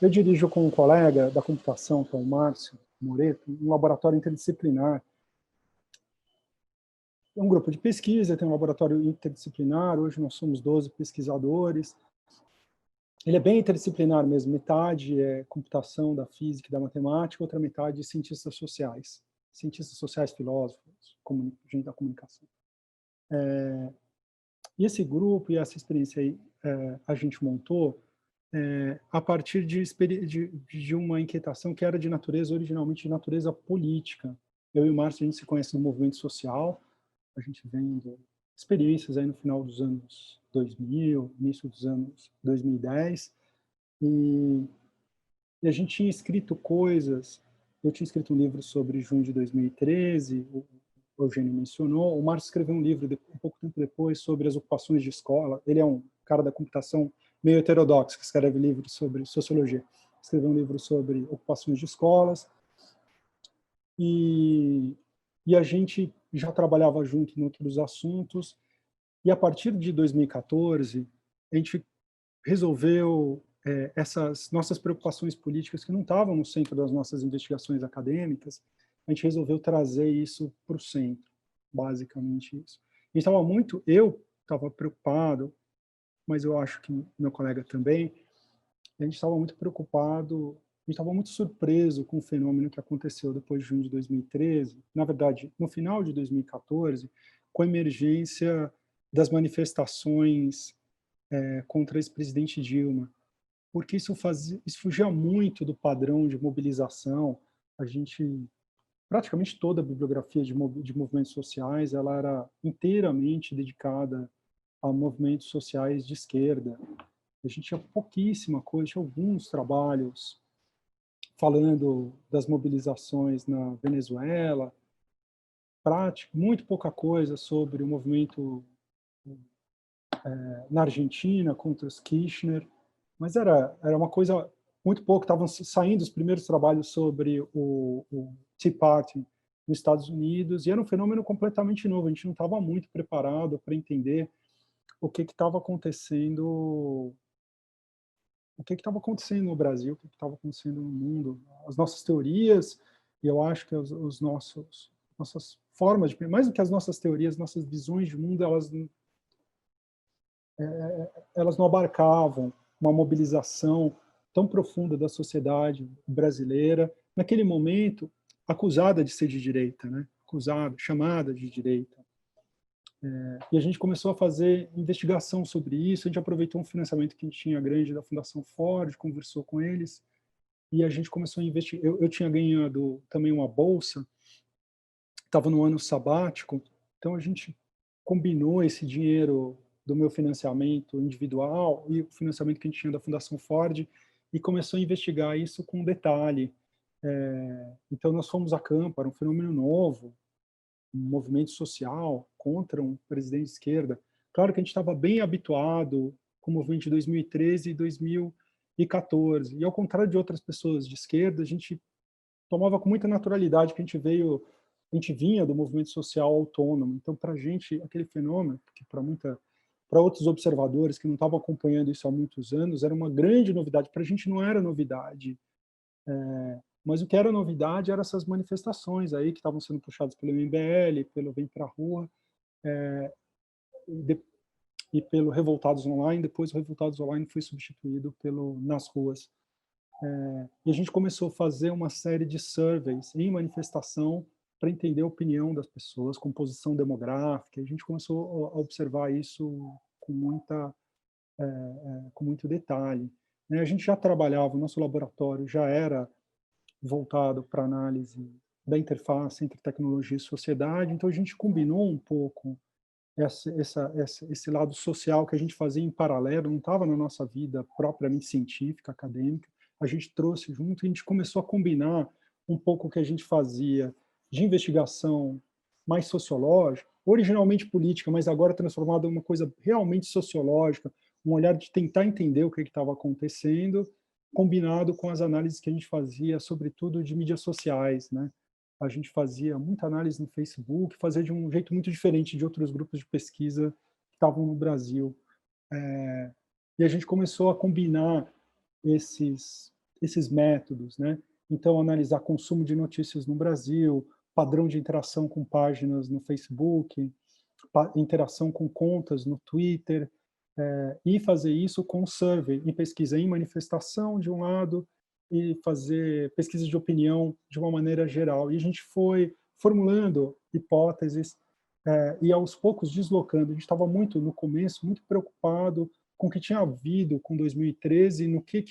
Eu dirijo com um colega da computação, que é o Márcio Moreto, um laboratório interdisciplinar. É um grupo de pesquisa, tem um laboratório interdisciplinar, hoje nós somos 12 pesquisadores. Ele é bem interdisciplinar mesmo, metade é computação da física e da matemática, outra metade cientistas sociais, filósofos, gente da comunicação. E esse grupo e essa experiência aí a gente montou a partir de uma inquietação que era de natureza, originalmente de natureza política. Eu e o Márcio, a gente se conhece no movimento social, a gente vendo experiências aí no final dos anos 2000, início dos anos 2010, e a gente tinha escrito coisas, eu tinha escrito um livro sobre junho de 2013, o Eugênio mencionou, o Márcio escreveu um livro um pouco tempo depois sobre as ocupações de escola, ele é um cara da computação meio heterodoxo, que escreve livros sobre sociologia, escreveu um livro sobre ocupações de escolas, e a gente já trabalhava junto em outros assuntos, e a partir de 2014, a gente resolveu essas nossas preocupações políticas que não estavam no centro das nossas investigações acadêmicas, a gente resolveu trazer isso para o centro, basicamente isso. Eu estava preocupado, mas eu acho que meu colega também, a gente estava muito preocupado, a gente estava muito surpreso com o fenômeno que aconteceu depois de junho de 2013, na verdade, no final de 2014, com a emergência das manifestações contra o ex-presidente Dilma, porque isso fugia muito do padrão de mobilização. A gente, praticamente toda a bibliografia de movimentos sociais, ela era inteiramente dedicada a movimentos sociais de esquerda. A gente tinha pouquíssima coisa, tinha alguns trabalhos falando das mobilizações na Venezuela, muito pouca coisa sobre o movimento na Argentina contra os Kirchner, mas era uma coisa muito pouco. Estavam saindo os primeiros trabalhos sobre o Tea Party nos Estados Unidos, e era um fenômeno completamente novo, a gente não estava muito preparado para entender o que estava acontecendo, no Brasil, o que estava acontecendo no mundo, as nossas teorias, e eu acho que nossas formas de, mais do que as nossas teorias, nossas visões de mundo, elas não abarcavam uma mobilização tão profunda da sociedade brasileira, naquele momento, acusada de ser de direita, né? Chamada de direita. E a gente começou a fazer investigação sobre isso, a gente aproveitou um financiamento que a gente tinha grande da Fundação Ford, conversou com eles, e a gente começou a investigar. Eu tinha ganhado também uma bolsa, estava no ano sabático, então a gente combinou esse dinheiro do meu financiamento individual e o financiamento que a gente tinha da Fundação Ford e começou a investigar isso com detalhe. Então, nós fomos a campo, era um fenômeno novo, um movimento social contra um presidente de esquerda. Claro que a gente estava bem habituado com o movimento de 2013 e 2014, e ao contrário de outras pessoas de esquerda, a gente tomava com muita naturalidade que a gente vinha do movimento social autônomo. Então, para a gente, aquele fenômeno, que para outros observadores que não estavam acompanhando isso há muitos anos, era uma grande novidade. Para a gente não era novidade. Mas o que era novidade eram essas manifestações aí que estavam sendo puxadas pelo MBL, pelo Vem Pra Rua, e pelo Revoltados Online. Depois o Revoltados Online foi substituído pelo Nas Ruas. E a gente começou a fazer uma série de surveys em manifestação para entender a opinião das pessoas, composição demográfica. A gente começou a observar isso com muito detalhe. A gente já trabalhava, o nosso laboratório já era voltado para análise da interface entre tecnologia e sociedade, então a gente combinou um pouco esse lado social que a gente fazia em paralelo, não estava na nossa vida propriamente científica, acadêmica, a gente trouxe junto e a gente começou a combinar um pouco o que a gente fazia de investigação mais sociológica, originalmente política, mas agora transformada em uma coisa realmente sociológica, um olhar de tentar entender o que estava acontecendo, combinado com as análises que a gente fazia, sobretudo de mídias sociais, né? A gente fazia muita análise no Facebook, fazia de um jeito muito diferente de outros grupos de pesquisa que estavam no Brasil. E a gente começou a combinar esses métodos, né? Então, analisar consumo de notícias no Brasil, padrão de interação com páginas no Facebook, interação com contas no Twitter, e fazer isso com survey, e pesquisa em manifestação, de um lado, e fazer pesquisa de opinião de uma maneira geral. E a gente foi formulando hipóteses e, aos poucos, deslocando. A gente estava muito, no começo, muito preocupado com o que tinha havido com 2013, no que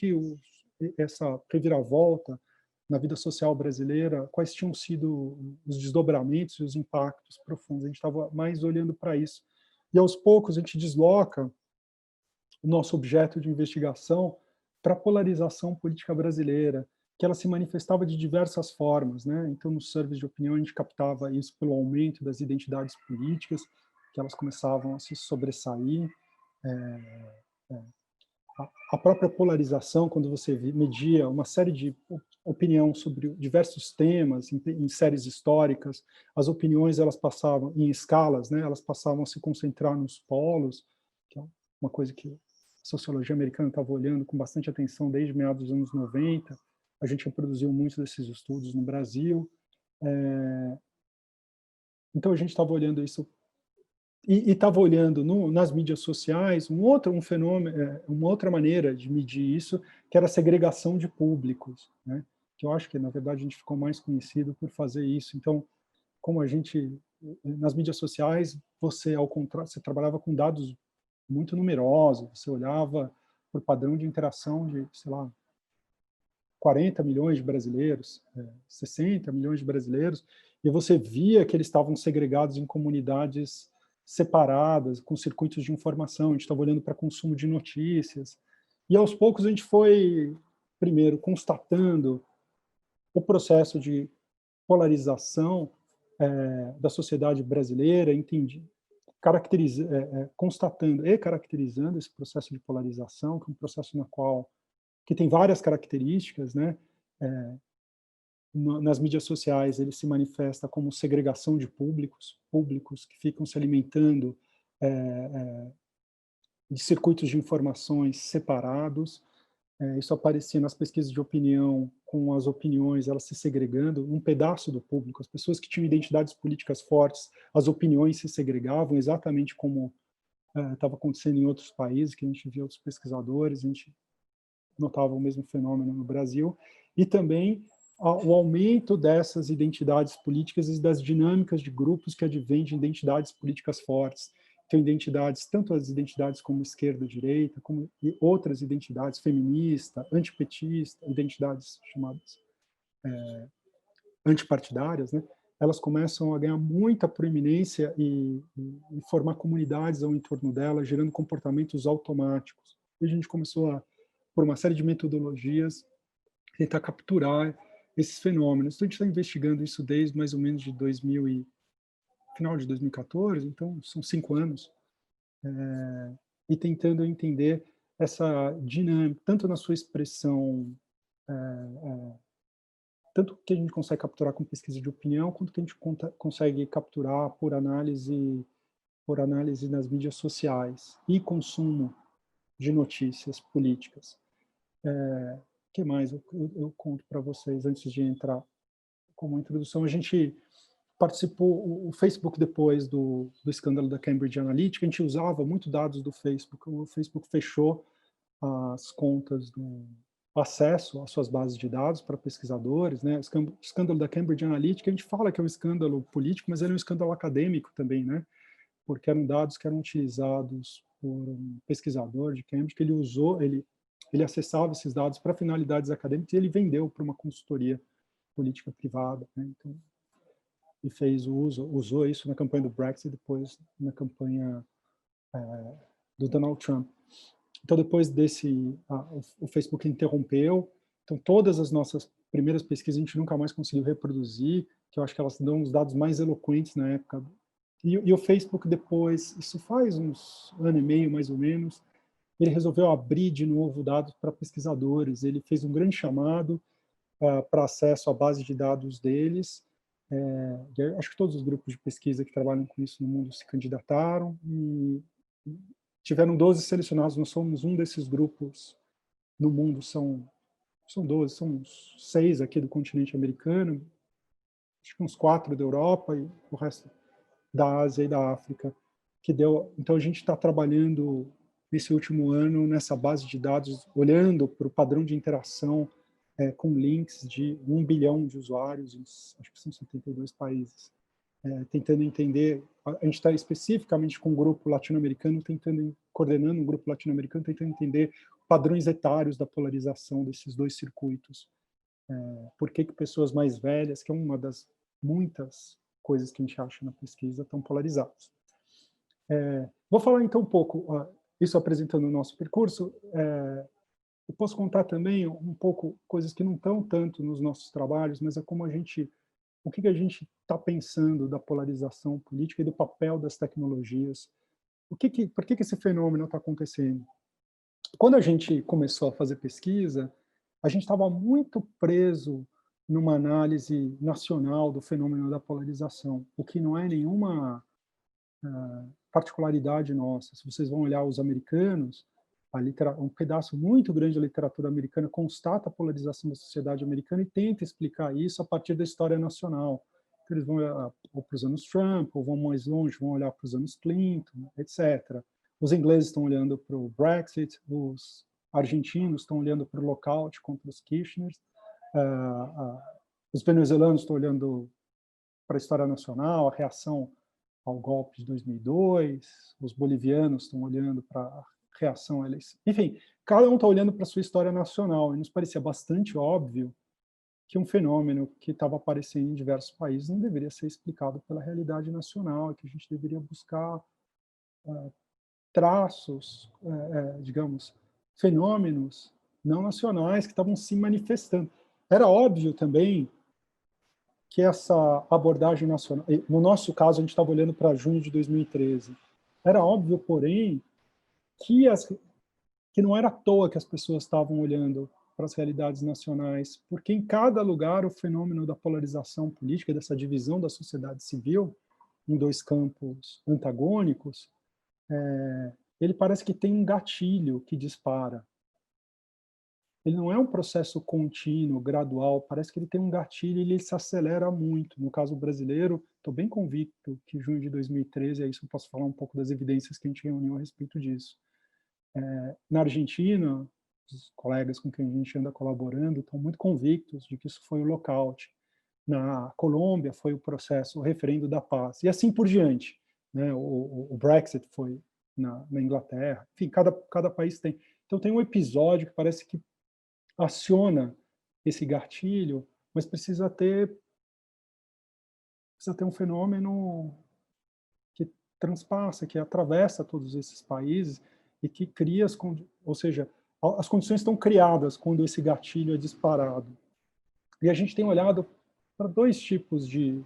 essa reviravolta na vida social brasileira, quais tinham sido os desdobramentos e os impactos profundos. A gente estava mais olhando para isso. E, aos poucos, a gente desloca o nosso objeto de investigação para a polarização política brasileira, que ela se manifestava de diversas formas, né? Então, nos surveys de opinião, a gente captava isso pelo aumento das identidades políticas, que elas começavam a se sobressair. A própria polarização, quando você media uma série de opinião sobre diversos temas, em séries históricas, as opiniões elas passavam em escalas, né? Elas passavam a se concentrar nos polos, que é uma coisa que a sociologia americana estava olhando com bastante atenção desde meados dos anos 90. A gente reproduziu muitos desses estudos no Brasil. Então, a gente estava olhando isso e estava olhando nas mídias sociais um fenômeno, uma outra maneira de medir isso, que era a segregação de públicos, né? Que eu acho que, na verdade, a gente ficou mais conhecido por fazer isso. Então, como a gente, nas mídias sociais, você, ao contrário, você trabalhava com dados muito numerosos, você olhava por padrão de interação de, sei lá, 40 milhões de brasileiros, 60 milhões de brasileiros, e você via que eles estavam segregados em comunidades separadas, com circuitos de informação. A gente estava olhando para consumo de notícias. E, aos poucos, a gente foi, primeiro, constatando o processo de polarização da sociedade brasileira, constatando e caracterizando esse processo de polarização, que é um processo que tem várias características, né? Nas mídias sociais, ele se manifesta como segregação de públicos que ficam se alimentando de circuitos de informações separados. Isso aparecia nas pesquisas de opinião, com as opiniões elas se segregando, um pedaço do público, as pessoas que tinham identidades políticas fortes, as opiniões se segregavam, exatamente como estava acontecendo em outros países, que a gente via outros pesquisadores, a gente notava o mesmo fenômeno no Brasil, e também o aumento dessas identidades políticas e das dinâmicas de grupos que advêm de identidades políticas fortes. Então, identidades, tanto as identidades como esquerda, direita, como e outras identidades, feminista, antipetista, identidades chamadas antipartidárias, né? Elas começam a ganhar muita proeminência e formar comunidades ao entorno delas, gerando comportamentos automáticos. E a gente começou por uma série de metodologias, tentar capturar esses fenômenos. Então, a gente está investigando isso desde mais ou menos de final de 2014, então são 5 anos, e tentando entender essa dinâmica, tanto na sua expressão, tanto que a gente consegue capturar com pesquisa de opinião, quanto que a gente consegue capturar por análise nas mídias sociais e consumo de notícias políticas. O que mais eu conto para vocês antes de entrar como introdução? A gente participou, o Facebook, depois do escândalo da Cambridge Analytica, a gente usava muito dados do Facebook. O Facebook fechou as contas do acesso às suas bases de dados para pesquisadores, né? O escândalo da Cambridge Analytica, a gente fala que é um escândalo político, mas ele é um escândalo acadêmico também, né? Porque eram dados que eram utilizados por um pesquisador de Cambridge, que ele acessava esses dados para finalidades acadêmicas e ele vendeu para uma consultoria política privada, né? Então, e usou isso na campanha do Brexit e depois na campanha do Donald Trump. Então, depois o Facebook interrompeu. Então, todas as nossas primeiras pesquisas a gente nunca mais conseguiu reproduzir, que eu acho que elas dão os dados mais eloquentes na época. E o Facebook depois, isso faz uns ano e meio mais ou menos, ele resolveu abrir de novo dados para pesquisadores. Ele fez um grande chamado para acesso à base de dados deles. Acho que todos os grupos de pesquisa que trabalham com isso no mundo se candidataram e tiveram 12 selecionados. Nós somos um desses grupos no mundo, são 12, são uns 6 aqui do continente americano, acho que uns 4 da Europa e o resto da Ásia e da África, que deu. Então a gente está trabalhando nesse último ano nessa base de dados, olhando para o padrão de interação com links de 1 bilhão de usuários, acho que são 72 países, tentando entender. A gente está especificamente com um grupo latino-americano, coordenando um grupo latino-americano, tentando entender padrões etários da polarização desses dois circuitos. Por que pessoas mais velhas, que é uma das muitas coisas que a gente acha na pesquisa, estão polarizadas. Vou falar então um pouco, isso apresentando o nosso percurso. Eu posso contar também um pouco coisas que não estão tanto nos nossos trabalhos, mas é como o que a gente está pensando da polarização política e do papel das tecnologias. Por que esse fenômeno está acontecendo? Quando a gente começou a fazer pesquisa, a gente estava muito preso numa análise nacional do fenômeno da polarização, o que não é nenhuma particularidade nossa. Se vocês vão olhar os americanos, um pedaço muito grande da literatura americana constata a polarização da sociedade americana e tenta explicar isso a partir da história nacional. Então, eles vão olhar para os anos Trump, ou vão mais longe, vão olhar para os anos Clinton, etc. Os ingleses estão olhando para o Brexit, os argentinos estão olhando para o lockout contra os Kirchner, os venezuelanos estão olhando para a história nacional, a reação ao golpe de 2002, os bolivianos estão olhando para a reação à eleição. Enfim, cada um está olhando para a sua história nacional, e nos parecia bastante óbvio que um fenômeno que estava aparecendo em diversos países não deveria ser explicado pela realidade nacional, e que a gente deveria buscar traços, digamos, fenômenos não nacionais que estavam se manifestando. Era óbvio também que essa abordagem nacional, no nosso caso, a gente estava olhando para junho de 2013, era óbvio, porém, que não era à toa que as pessoas estavam olhando para as realidades nacionais, porque em cada lugar o fenômeno da polarização política, dessa divisão da sociedade civil em dois campos antagônicos, ele parece que tem um gatilho que dispara. Ele não é um processo contínuo, gradual, parece que ele tem um gatilho e ele se acelera muito. No caso brasileiro, estou bem convicto que junho de 2013, aí isso eu posso falar um pouco das evidências que a gente reuniu a respeito disso. Na Argentina, os colegas com quem a gente anda colaborando estão muito convictos de que isso foi o lockout. Na Colômbia foi o processo, o referendo da paz, e assim por diante. Né? O Brexit foi na Inglaterra, enfim, cada país tem. Então tem um episódio que parece que aciona esse gatilho, mas precisa ter um fenômeno que transpassa, que atravessa todos esses países e que cria ou seja, as condições estão criadas quando esse gatilho é disparado. E a gente tem olhado para dois tipos de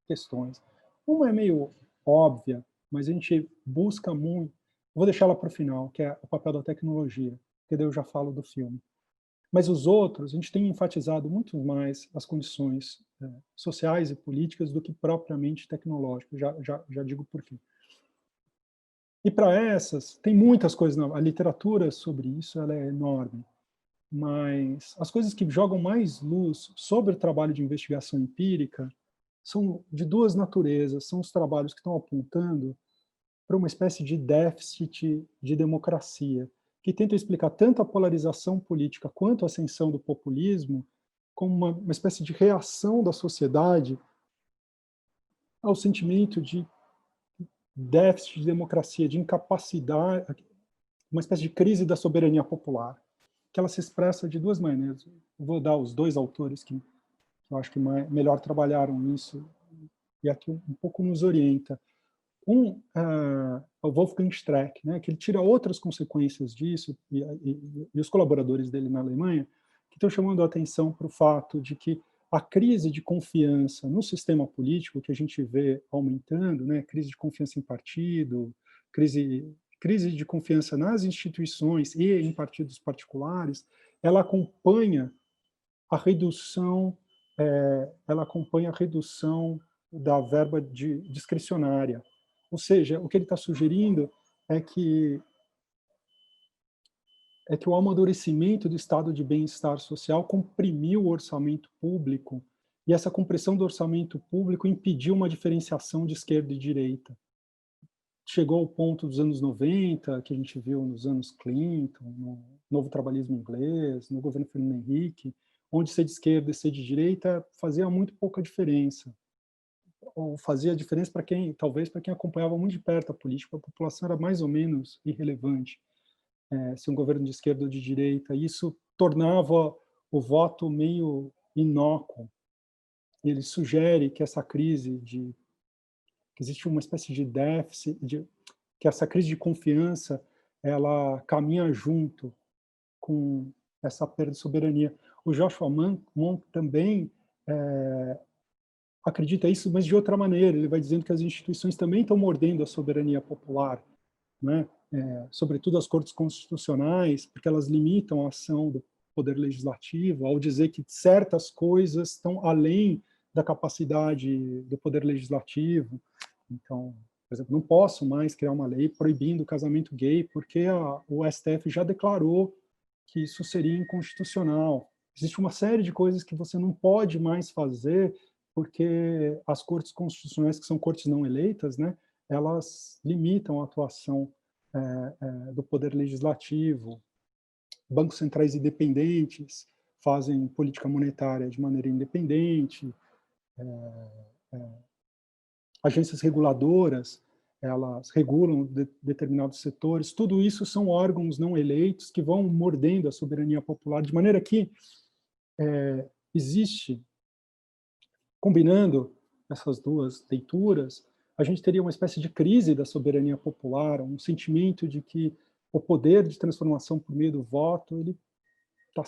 questões. Uma é meio óbvia, mas a gente busca muito. Vou deixar ela para o final, que é o papel da tecnologia, que daí eu já falo do filme. Mas os outros, a gente tem enfatizado muito mais as condições sociais e políticas do que propriamente tecnológicas. Já digo por quê. E para essas, tem muitas coisas, a literatura sobre isso ela é enorme, mas as coisas que jogam mais luz sobre o trabalho de investigação empírica são de duas naturezas, são os trabalhos que estão apontando para uma espécie de déficit de democracia, que tenta explicar tanto a polarização política quanto a ascensão do populismo como uma espécie de reação da sociedade ao sentimento de déficit de democracia, de incapacidade, uma espécie de crise da soberania popular, que ela se expressa de duas maneiras. Eu vou dar os dois autores que eu acho que melhor trabalharam isso e aqui um pouco nos orienta. O Wolfgang Streeck, né, que ele tira outras consequências disso, e os colaboradores dele na Alemanha, que estão chamando a atenção para o fato de que a crise de confiança no sistema político, que a gente vê aumentando, né, crise de confiança em partido, crise crise de confiança nas instituições e em partidos particulares, ela acompanha a redução, da verba discricionária. Ou seja, o que ele está sugerindo é que o amadurecimento do estado de bem-estar social comprimiu o orçamento público, e essa compressão do orçamento público impediu uma diferenciação de esquerda e direita. Chegou ao ponto dos anos 90, que a gente viu nos anos Clinton, no novo trabalhismo inglês, no governo Fernando Henrique, onde ser de esquerda e ser de direita fazia muito pouca diferença. Ou fazia diferença para quem, talvez para quem acompanhava muito de perto a política, a população era mais ou menos irrelevante. Se um governo de esquerda ou de direita, isso tornava o voto meio inócuo. Ele sugere que essa crise que existe uma espécie de déficit, que essa crise de confiança, ela caminha junto com essa perda de soberania. O Joshua Monk também acredita isso, mas de outra maneira. Ele vai dizendo que as instituições também estão mordendo a soberania popular, né? Sobretudo as cortes constitucionais, porque elas limitam a ação do poder legislativo ao dizer que certas coisas estão além da capacidade do poder legislativo. Então, por exemplo, não posso mais criar uma lei proibindo o casamento gay, porque o STF já declarou que isso seria inconstitucional. Existe uma série de coisas que você não pode mais fazer, porque as cortes constitucionais, que são cortes não eleitas, né, elas limitam a atuação do poder legislativo. Bancos centrais independentes fazem política monetária de maneira independente. Agências reguladoras, elas regulam determinados setores. Tudo isso são órgãos não eleitos que vão mordendo a soberania popular, de maneira que existe, combinando essas duas leituras, a gente teria uma espécie de crise da soberania popular, um sentimento de que o poder de transformação por meio do voto ele está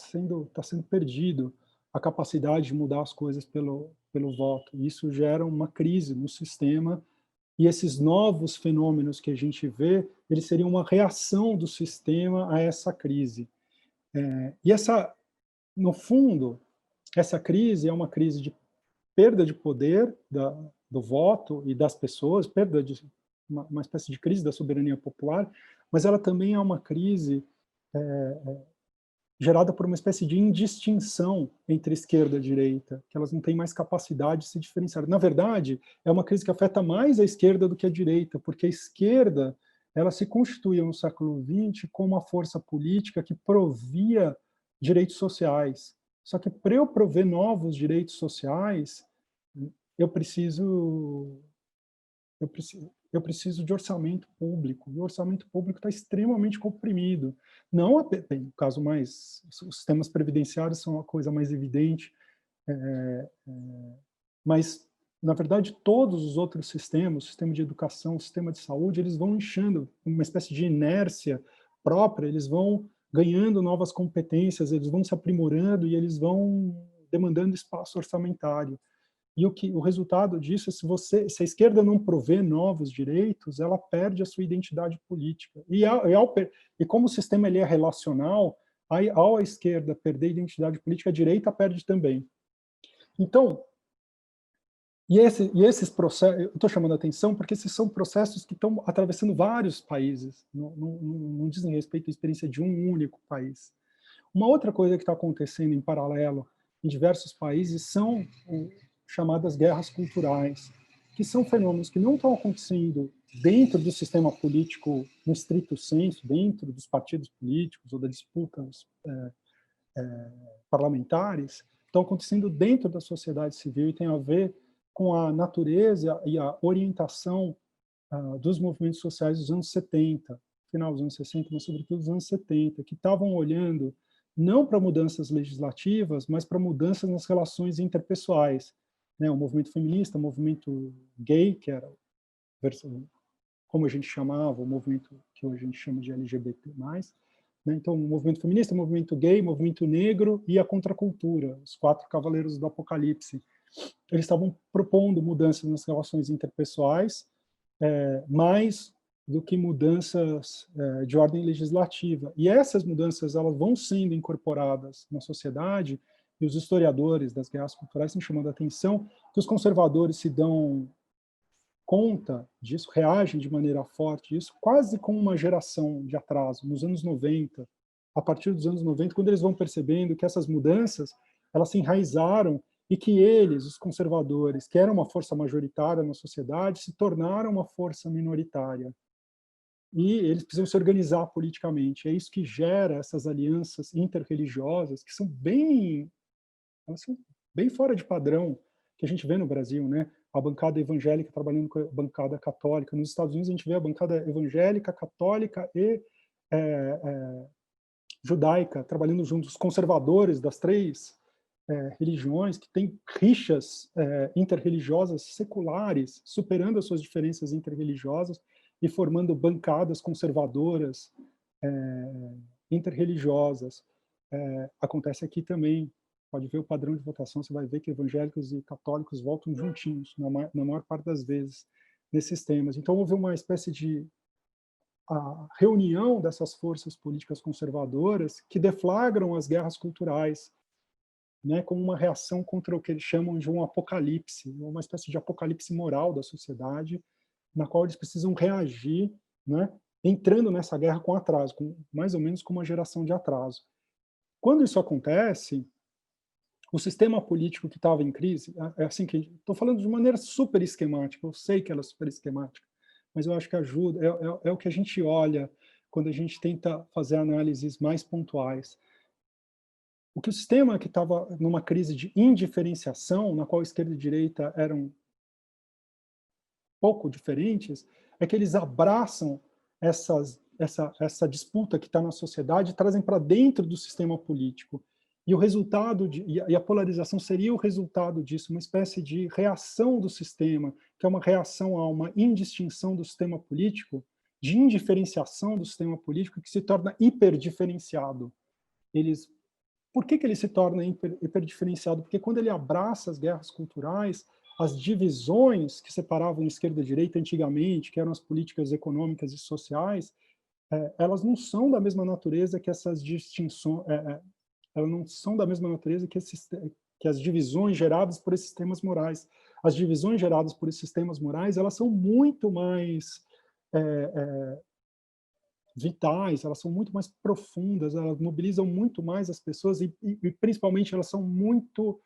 sendo perdido, a capacidade de mudar as coisas pelo voto. Isso gera uma crise no sistema, e esses novos fenômenos que a gente vê, eles seriam uma reação do sistema a essa crise. E no fundo, essa crise é uma crise de perda de poder do voto e das pessoas, perda de uma espécie de crise da soberania popular, mas ela também é uma crise gerada por uma espécie de indistinção entre esquerda e direita, que elas não têm mais capacidade de se diferenciar. Na verdade, é uma crise que afeta mais a esquerda do que a direita, porque a esquerda ela se constituía no século XX como uma força política que provia direitos sociais. Só que para eu prover novos direitos sociais, eu preciso de orçamento público, e o orçamento público está extremamente comprimido. Não, bem, o caso mais, os sistemas previdenciários são a coisa mais evidente, mas, na verdade, todos os outros sistemas, o sistema de educação, o sistema de saúde, eles vão inchando, uma espécie de inércia própria, eles vão ganhando novas competências, eles vão se aprimorando e eles vão demandando espaço orçamentário. E o resultado disso é se a esquerda não prover novos direitos, ela perde a sua identidade política. E como o sistema ele é relacional, ao a esquerda perder a identidade política, a direita perde também. Então, esses processos, eu estou chamando a atenção porque esses são processos que estão atravessando vários países, não dizem respeito à experiência de um único país. Uma outra coisa que está acontecendo em paralelo em diversos países são chamadas guerras culturais, que são fenômenos que não estão acontecendo dentro do sistema político no estrito senso, dentro dos partidos políticos ou das disputas parlamentares, estão acontecendo dentro da sociedade civil e tem a ver com a natureza e a orientação dos movimentos sociais dos anos 70, final dos anos 60, mas sobretudo dos anos 70, que estavam olhando não para mudanças legislativas, mas para mudanças nas relações interpessoais. Né? O movimento feminista, o movimento gay, que era, como a gente chamava, o movimento que hoje a gente chama de LGBT+, né? Então, o movimento feminista, o movimento gay, o movimento negro e a contracultura, os 4 cavaleiros do Apocalipse. Eles estavam propondo mudanças nas relações interpessoais, mas do que mudanças de ordem legislativa. E essas mudanças elas vão sendo incorporadas na sociedade, e os historiadores das guerras culturais estão chamando a atenção que os conservadores se dão conta disso, reagem de maneira forte a isso, quase com uma geração de atraso, nos anos 90, a partir dos anos 90, quando eles vão percebendo que essas mudanças elas se enraizaram e que eles, os conservadores, que eram uma força majoritária na sociedade, se tornaram uma força minoritária. E eles precisam se organizar politicamente. É isso que gera essas alianças interreligiosas, que são elas são bem fora de padrão que a gente vê no Brasil, né? A bancada evangélica trabalhando com a bancada católica. Nos Estados Unidos a gente vê a bancada evangélica, católica e judaica trabalhando juntos, os conservadores das três religiões, que têm rixas interreligiosas seculares, superando as suas diferenças interreligiosas e formando bancadas conservadoras interreligiosas. Acontece aqui também, pode ver o padrão de votação, você vai ver que evangélicos e católicos votam juntinhos, na maior parte das vezes, nesses temas. Então, houve uma espécie de a reunião dessas forças políticas conservadoras que deflagram as guerras culturais, né, como uma reação contra o que eles chamam de um apocalipse, uma espécie de apocalipse moral da sociedade, na qual eles precisam reagir, né, entrando nessa guerra com atraso, mais ou menos com uma geração de atraso. Quando isso acontece, o sistema político que estava em crise, é assim que estou falando de maneira super esquemática, eu sei que ela é super esquemática, mas eu acho que ajuda, é o que a gente olha quando a gente tenta fazer análises mais pontuais. O que o sistema que estava numa crise de indiferenciação, na qual esquerda e direita eram pouco diferentes, é que eles abraçam essa disputa que está na sociedade e trazem para dentro do sistema político. E o resultado, e a polarização seria o resultado disso, uma espécie de reação do sistema, que é uma reação a uma indistinção do sistema político, de indiferenciação do sistema político, que se torna hiperdiferenciado. Por que ele se torna hiperdiferenciado? Porque quando ele abraça as guerras culturais, as divisões que separavam esquerda e direita antigamente, que eram as políticas econômicas e sociais, elas não são da mesma natureza que essas distinções, elas não são da mesma natureza que as divisões geradas por esses sistemas morais. As divisões geradas por esses sistemas morais, elas são muito mais vitais, elas são muito mais profundas, elas mobilizam muito mais as pessoas e principalmente elas são muito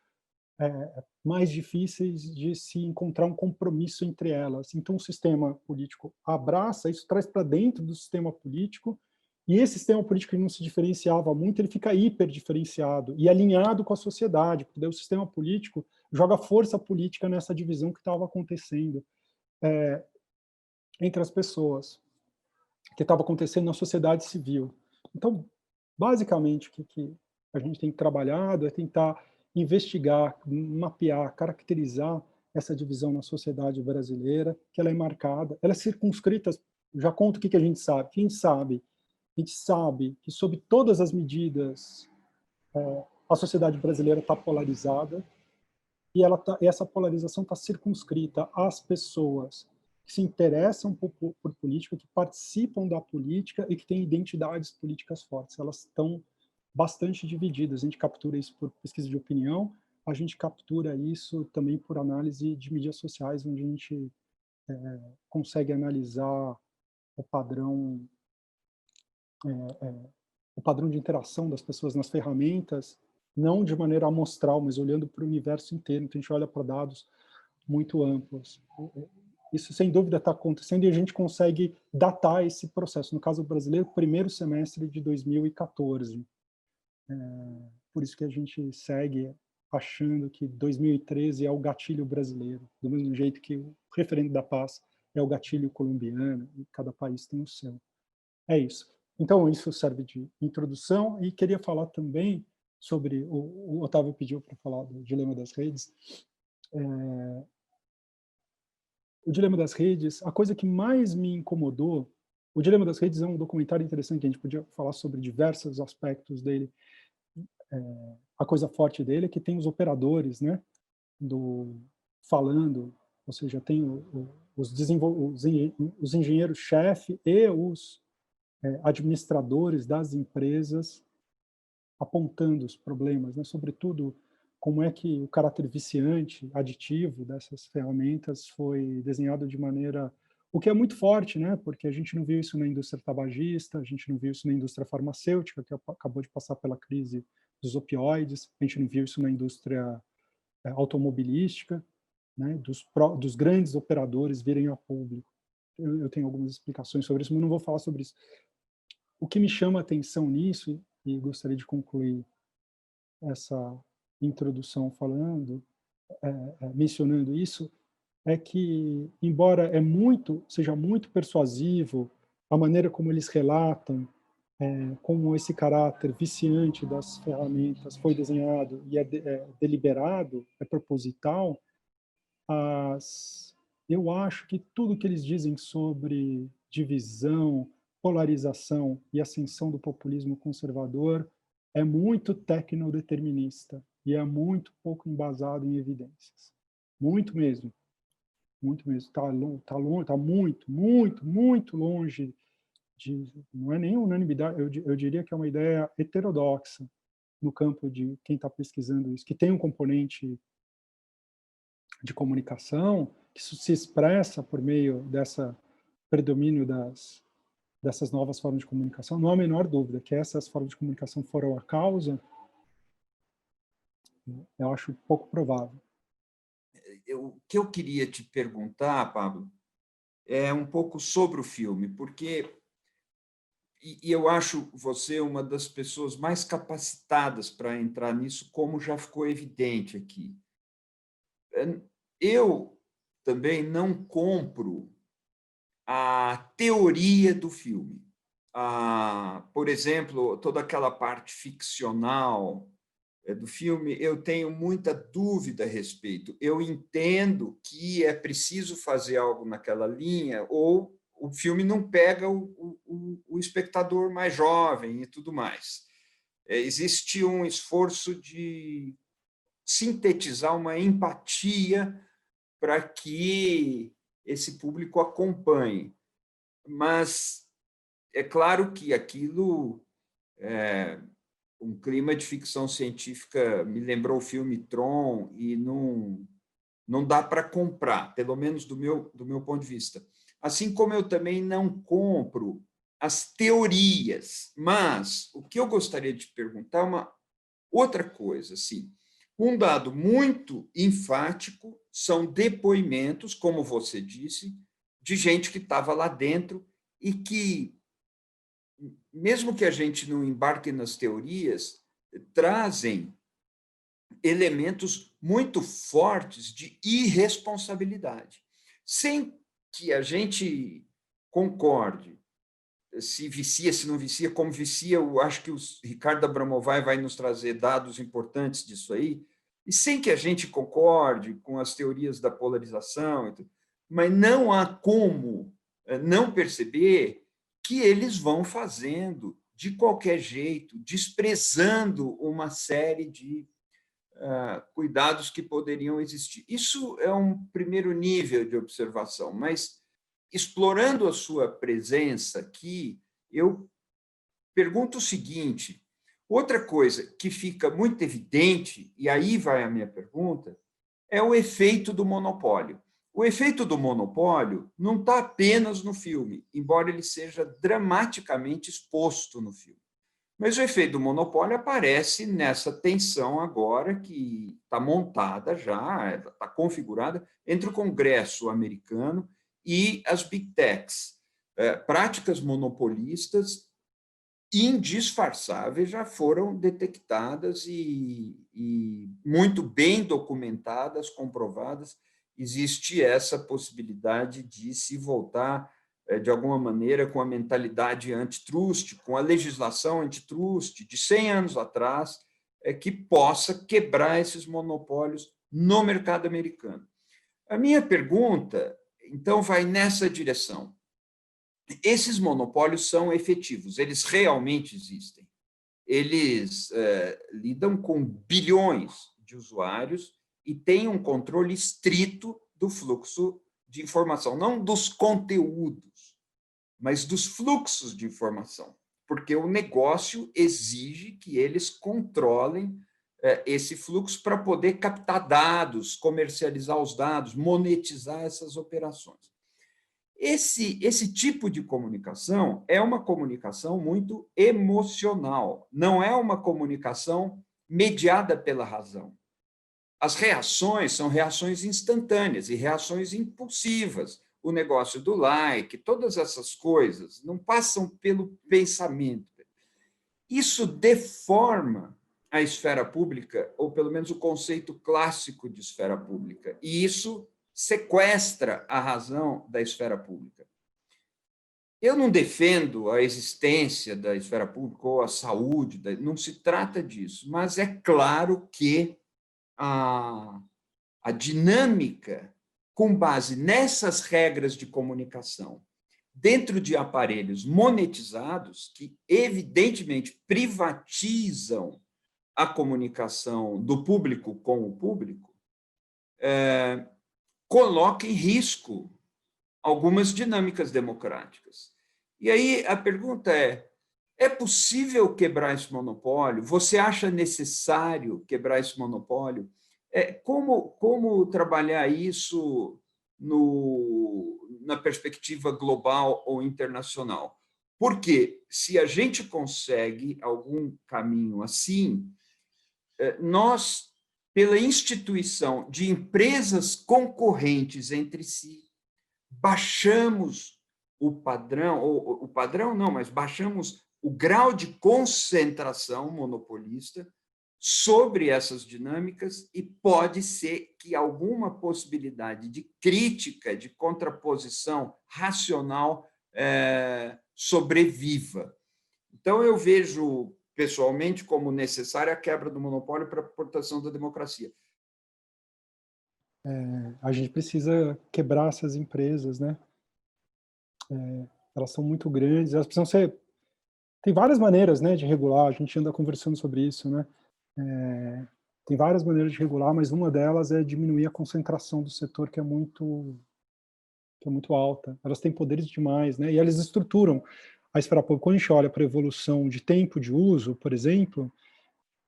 mais difíceis de se encontrar um compromisso entre elas. Então o sistema político abraça isso, traz para dentro do sistema político, e esse sistema político que não se diferenciava muito, ele fica hiperdiferenciado e alinhado com a sociedade, porque daí o sistema político joga força política nessa divisão que estava acontecendo entre as pessoas, que estava acontecendo na sociedade civil. Então, basicamente, o que a gente tem trabalhado é tentar investigar, mapear, caracterizar essa divisão na sociedade brasileira, que ela é marcada, ela é circunscrita, já conto o que a gente sabe. A gente sabe que, sob todas as medidas, a sociedade brasileira está polarizada, e essa polarização está circunscrita às pessoas que se interessam por política, que participam da política e que têm identidades políticas fortes. Elas estão bastante divididas. A gente captura isso por pesquisa de opinião, a gente captura isso também por análise de mídias sociais, onde a gente consegue analisar o padrão, o padrão de interação das pessoas nas ferramentas, não de maneira amostral, mas olhando para o universo inteiro. Então, a gente olha para dados muito amplos. Isso, sem dúvida, está acontecendo e a gente consegue datar esse processo. No caso brasileiro, primeiro semestre de 2014. Por isso que a gente segue achando que 2013 é o gatilho brasileiro, do mesmo jeito que o referendo da paz é o gatilho colombiano, e cada país tem o seu. É isso. Então, isso serve de introdução, e queria falar também sobre, o Otávio pediu para falar do dilema das redes. O dilema das redes, a coisa que mais me incomodou, o dilema das redes é um documentário interessante, a gente podia falar sobre diversos aspectos dele. A coisa forte dele é que tem os operadores, né, falando, ou seja, tem o os engenheiros-chefe e os administradores das empresas apontando os problemas, né? Sobretudo, como é que o caráter viciante, aditivo dessas ferramentas foi desenhado de maneira... O que é muito forte, né? Porque a gente não viu isso na indústria tabagista, a gente não viu isso na indústria farmacêutica, que acabou de passar pela crise dos opioides, a gente não viu isso na indústria automobilística, né? Dos grandes operadores virem a público. Eu tenho algumas explicações sobre isso, mas não vou falar sobre isso. O que me chama a atenção nisso, e gostaria de concluir essa introdução mencionando isso, é que, embora seja muito persuasivo a maneira como eles relatam como esse caráter viciante das ferramentas foi desenhado e é deliberado, é proposital, eu acho que tudo que eles dizem sobre divisão, polarização e ascensão do populismo conservador é muito tecnodeterminista e é muito pouco embasado em evidências. Muito mesmo. Muito mesmo. Está muito longe não é nem unanimidade, eu diria que é uma ideia heterodoxa no campo de quem está pesquisando isso, que tem um componente de comunicação, que isso se expressa por meio dessa predomínio dessas novas formas de comunicação. Não há a menor dúvida que essas formas de comunicação foram a causa, eu acho pouco provável. O que eu queria te perguntar, Pablo, é um pouco sobre o filme, porque eu acho você uma das pessoas mais capacitadas para entrar nisso, como já ficou evidente aqui. Eu também não compro a teoria do filme. Por exemplo, toda aquela parte ficcional do filme, eu tenho muita dúvida a respeito. Eu entendo que é preciso fazer algo naquela linha, ou o filme não pega o espectador mais jovem e tudo mais. Existe um esforço de sintetizar uma empatia para que esse público acompanhe. Mas é claro que aquilo um clima de ficção científica me lembrou o filme Tron e não dá para comprar, pelo menos do meu ponto de vista. Assim como eu também não compro as teorias, mas o que eu gostaria de perguntar é uma outra coisa. Assim, um dado muito enfático são depoimentos, como você disse, de gente que estava lá dentro e que, mesmo que a gente não embarque nas teorias, trazem elementos muito fortes de irresponsabilidade. Sem que a gente concorde se vicia, se não vicia, como vicia, eu acho que o Ricardo Abramovay vai nos trazer dados importantes disso aí, e sem que a gente concorde com as teorias da polarização, mas não há como não perceber que eles vão fazendo de qualquer jeito, desprezando uma série de cuidados que poderiam existir. Isso é um primeiro nível de observação, mas explorando a sua presença aqui, eu pergunto o seguinte: outra coisa que fica muito evidente, e aí vai a minha pergunta, é o efeito do monopólio. O efeito do monopólio não está apenas no filme, embora ele seja dramaticamente exposto no filme. Mas o efeito do monopólio aparece nessa tensão agora que está montada já, está configurada entre o Congresso americano e as Big Techs. Práticas monopolistas indisfarçáveis já foram detectadas e muito bem documentadas, comprovadas. Existe essa possibilidade de se voltar de alguma maneira, com a mentalidade antitrust, com a legislação antitrust de 100 anos atrás, que possa quebrar esses monopólios no mercado americano. A minha pergunta, então, vai nessa direção. Esses monopólios são efetivos, eles realmente existem. Eles lidam com bilhões de usuários e têm um controle estrito do fluxo de informação, não dos conteúdos, mas dos fluxos de informação, porque o negócio exige que eles controlem esse fluxo para poder captar dados, comercializar os dados, monetizar essas operações. Esse tipo de comunicação é uma comunicação muito emocional, não é uma comunicação mediada pela razão. As reações são reações instantâneas e reações impulsivas. O negócio do like, todas essas coisas não passam pelo pensamento. Isso deforma a esfera pública, ou pelo menos o conceito clássico de esfera pública, e isso sequestra a razão da esfera pública. Eu não defendo a existência da esfera pública ou a saúde, não se trata disso, mas é claro que a dinâmica com base nessas regras de comunicação dentro de aparelhos monetizados, que evidentemente privatizam a comunicação do público com o público, coloca em risco algumas dinâmicas democráticas. E aí a pergunta é possível quebrar esse monopólio? Você acha necessário quebrar esse monopólio? Como trabalhar isso na perspectiva global ou internacional? Porque se a gente consegue algum caminho assim, nós, pela instituição de empresas concorrentes entre si, baixamos o padrão, ou o padrão não, mas baixamos o grau de concentração monopolista sobre essas dinâmicas e pode ser que alguma possibilidade de crítica, de contraposição racional sobreviva. Então, eu vejo, pessoalmente, como necessária a quebra do monopólio para a proteção da democracia. A gente precisa quebrar essas empresas, né? Elas são muito grandes, elas precisam ser... Tem várias maneiras, né, de regular, a gente anda conversando sobre isso, né? Tem várias maneiras de regular, mas uma delas é diminuir a concentração do setor, que é muito alta. Elas têm poderes demais, né? E elas estruturam a esfera pública. Quando a gente olha para a evolução de tempo de uso, por exemplo,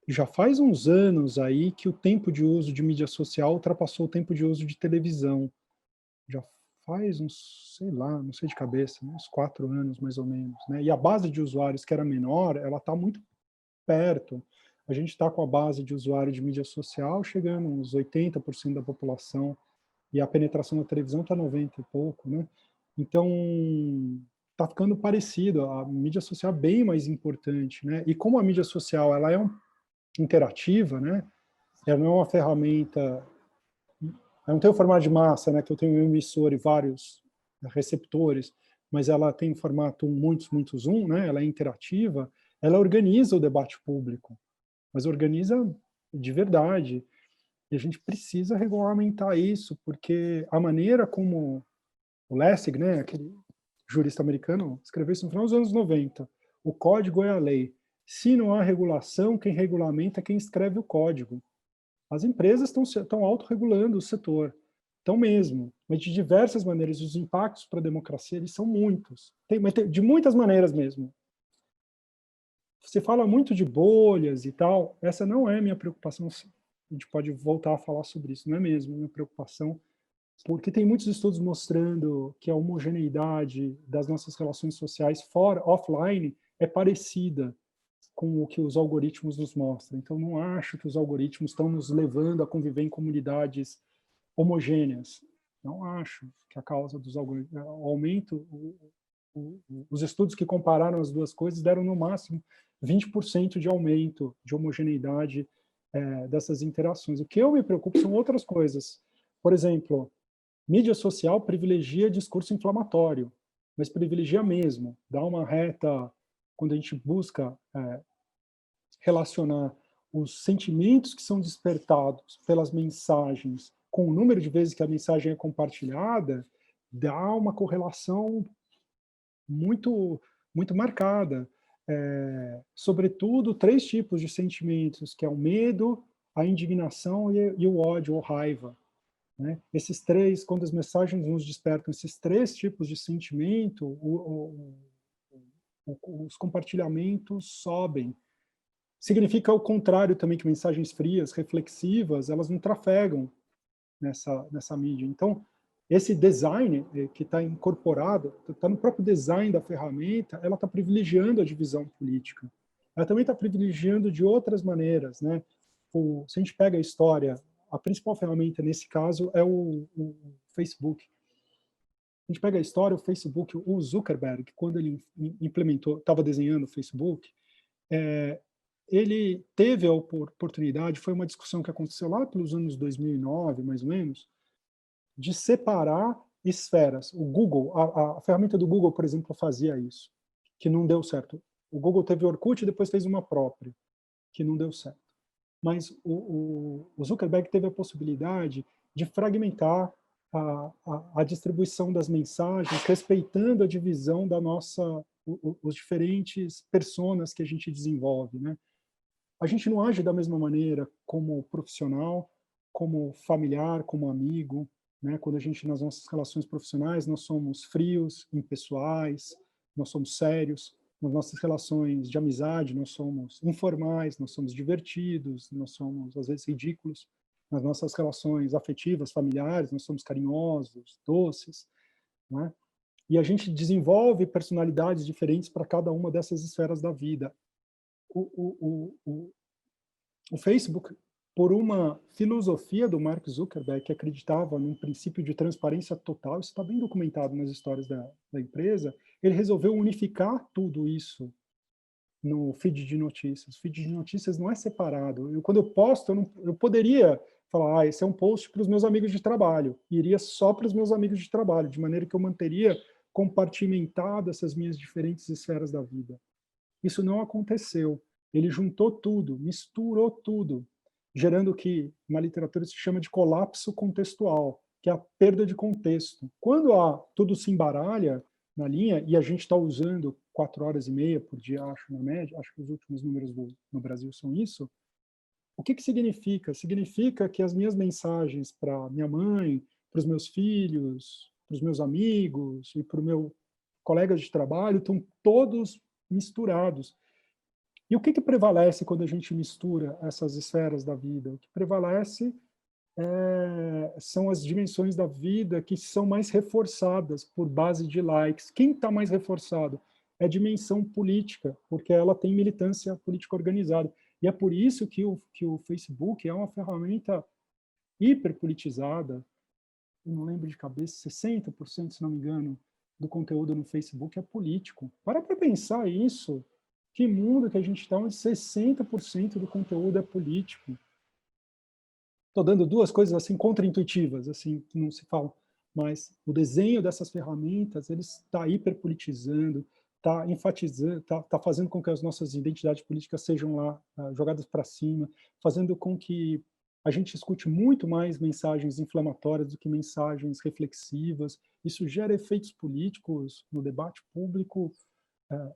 já faz uns anos aí que o tempo de uso de mídia social ultrapassou o tempo de uso de televisão. Já faz uns, sei lá, não sei de cabeça, uns 4 anos mais ou menos, né? E a base de usuários que era menor, ela está muito perto. A gente está com a base de usuário de mídia social chegando uns 80% da população, e a penetração da televisão está 90 e pouco, né? Então, está ficando parecido, a mídia social é bem mais importante, né? E como a mídia social ela é interativa, né? Ela não é uma ferramenta, ela não tem o formato de massa, né? Que eu tenho um emissor e vários receptores, mas ela tem o formato muitos, né? Ela é interativa, ela organiza o debate público, mas organiza de verdade. E a gente precisa regulamentar isso, porque a maneira como o Lessig, né, aquele jurista americano, escreveu isso no final dos anos 90, o código é a lei. Se não há regulação, quem regulamenta é quem escreve o código. As empresas estão autorregulando o setor, estão mesmo, mas de diversas maneiras. Os impactos para a democracia eles são muitos, de muitas maneiras mesmo. Você fala muito de bolhas e tal, essa não é minha preocupação. A gente pode voltar a falar sobre isso, não é mesmo minha preocupação, porque tem muitos estudos mostrando que a homogeneidade das nossas relações sociais offline é parecida com o que os algoritmos nos mostram. Então, não acho que os algoritmos estão nos levando a conviver em comunidades homogêneas. Não acho que a causa dos algoritmos... O aumento... Os estudos que compararam as duas coisas deram, no máximo, 20% de aumento de homogeneidade dessas interações. O que eu me preocupo são outras coisas. Por exemplo, mídia social privilegia discurso inflamatório, mas privilegia mesmo. Dá uma reta, quando a gente busca relacionar os sentimentos que são despertados pelas mensagens com o número de vezes que a mensagem é compartilhada, dá uma correlação muito marcada. Sobretudo, 3 tipos de sentimentos, que é o medo, a indignação e o ódio ou raiva. né? Esses três, quando as mensagens nos despertam esses três tipos de sentimento, os compartilhamentos sobem. Significa o contrário também, que mensagens frias, reflexivas, elas não trafegam nessa mídia. Então, esse design que está incorporado, está no próprio design da ferramenta, ela está privilegiando a divisão política. Ela também está privilegiando de outras maneiras, né? Se a gente pega a história, a principal ferramenta nesse caso é o Facebook. A gente pega a história, o Facebook, o Zuckerberg, quando ele implementou, estava desenhando o Facebook, ele teve a oportunidade, foi uma discussão que aconteceu lá pelos anos 2009, mais ou menos, de separar esferas. O Google, a ferramenta do Google, por exemplo, fazia isso, que não deu certo. O Google teve o Orkut e depois fez uma própria, que não deu certo. Mas o Zuckerberg teve a possibilidade de fragmentar a distribuição das mensagens, respeitando a divisão da nossa, os diferentes personas que a gente desenvolve, né? A gente não age da mesma maneira como profissional, como familiar, como amigo, né? Quando a gente, nas nossas relações profissionais, nós somos frios, impessoais, nós somos sérios. Nas nossas relações de amizade, nós somos informais, nós somos divertidos, nós somos, às vezes, ridículos. Nas nossas relações afetivas, familiares, nós somos carinhosos, doces, né? E a gente desenvolve personalidades diferentes para cada uma dessas esferas da vida. O Facebook, por uma filosofia do Mark Zuckerberg, que acreditava num princípio de transparência total, isso está bem documentado nas histórias da empresa, ele resolveu unificar tudo isso no feed de notícias. O feed de notícias não é separado. Quando eu posto, eu poderia falar, esse é um post para os meus amigos de trabalho, e iria só para os meus amigos de trabalho, de maneira que eu manteria compartimentado essas minhas diferentes esferas da vida. Isso não aconteceu. Ele juntou tudo, misturou tudo, gerando o que na literatura se chama de colapso contextual, que é a perda de contexto. Quando tudo se embaralha na linha, e a gente está usando 4 horas e meia por dia, acho, na média, acho que os últimos números no Brasil são isso, o que significa? Significa que as minhas mensagens para minha mãe, para os meus filhos, para os meus amigos e para o meu colegas de trabalho estão todos misturados. E o que prevalece quando a gente mistura essas esferas da vida? O que prevalece são as dimensões da vida que são mais reforçadas por base de likes. Quem está mais reforçado? É a dimensão política, porque ela tem militância política organizada. E é por isso que o Facebook é uma ferramenta hiperpolitizada. Eu não lembro de cabeça, 60%, se não me engano, do conteúdo no Facebook é político. Para pensar isso. Que mundo que a gente está, onde 60% do conteúdo é político. Estou dando duas coisas assim contraintuitivas, assim, que não se falam, mas o desenho dessas ferramentas, ele está hiperpolitizando, está enfatizando, está fazendo com que as nossas identidades políticas sejam lá jogadas para cima, fazendo com que a gente escute muito mais mensagens inflamatórias do que mensagens reflexivas. Isso gera efeitos políticos no debate público